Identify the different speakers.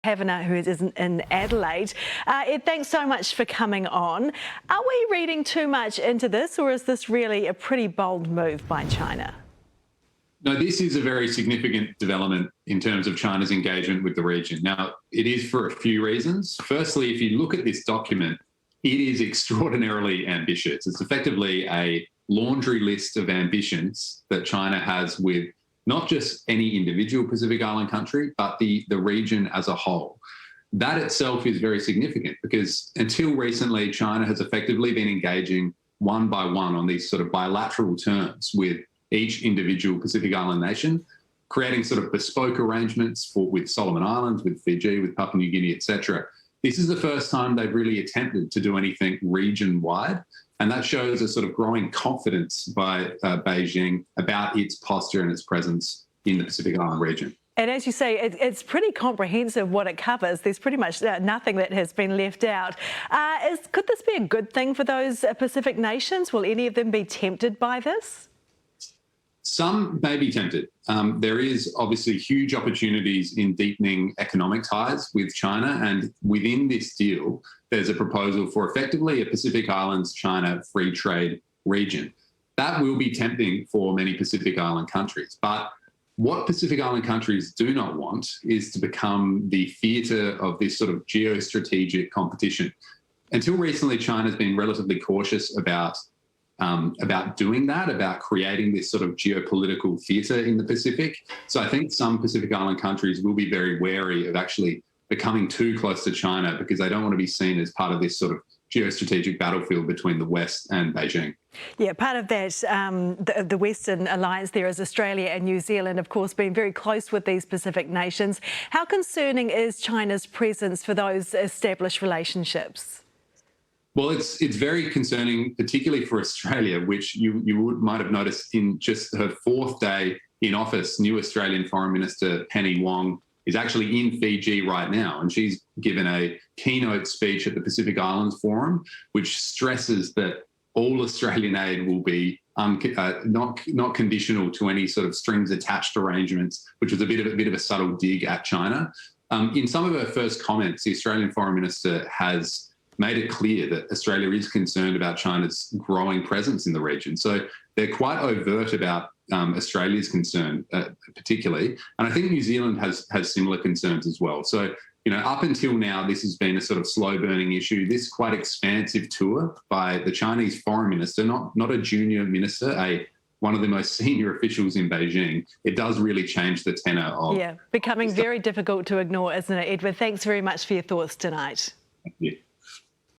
Speaker 1: Havana, who is in Adelaide. Ed, thanks so much for coming on. Are we reading too much into this, or is this really a pretty bold move by China?
Speaker 2: No, this is a very significant development in terms of China's engagement with the region. Now, it is for a few reasons. Firstly, if you look at this document, it is extraordinarily ambitious. It's effectively a laundry list of ambitions that China has with not just any individual Pacific Island country, but the region as a whole. That itself is very significant because until recently, China has effectively been engaging one by one on these sort of bilateral terms with each individual Pacific Island nation, creating sort of bespoke arrangements with Solomon Islands, with Fiji, with Papua New Guinea, etc. This is the first time they've really attempted to do anything region-wide, and that shows a sort of growing confidence by Beijing about its posture and its presence in the Pacific Island region.
Speaker 1: And as you say, it's pretty comprehensive what it covers. There's pretty much nothing that has been left out. Could this be a good thing for those Pacific nations? Will any of them be tempted by this?
Speaker 2: Some may be tempted. There is obviously huge opportunities in deepening economic ties with China, and within this deal, there's a proposal for effectively a Pacific Islands-China free trade region. That will be tempting for many Pacific Island countries, but what Pacific Island countries do not want is to become the theatre of this sort of geostrategic competition. Until recently, China's been relatively cautious about doing that, about creating this sort of geopolitical theatre in the Pacific. So I think some Pacific Island countries will be very wary of actually becoming too close to China because they don't want to be seen as part of this sort of geostrategic battlefield between the West and Beijing.
Speaker 1: Yeah, part of that, the Western alliance there is Australia and New Zealand, of course, being very close with these Pacific nations. How concerning is China's presence for those established relationships?
Speaker 2: Well, it's very concerning, particularly for Australia, which you might have noticed in just her fourth day in office. New Australian Foreign Minister Penny Wong is actually in Fiji right now, and she's given a keynote speech at the Pacific Islands Forum, which stresses that all Australian aid will be not conditional to any sort of strings attached arrangements, which was a bit of a subtle dig at China. In some of her first comments, the Australian Foreign Minister has made it clear that Australia is concerned about China's growing presence in the region. So they're quite overt about Australia's concern, particularly. And I think New Zealand has similar concerns as well. So, you know, up until now, this has been a sort of slow-burning issue. This quite expansive tour by the Chinese foreign minister, not a junior minister, one of the most senior officials in Beijing, it does really change the tenor of...
Speaker 1: Yeah, becoming very difficult to ignore, isn't it, Edward? Thanks very much for your thoughts tonight.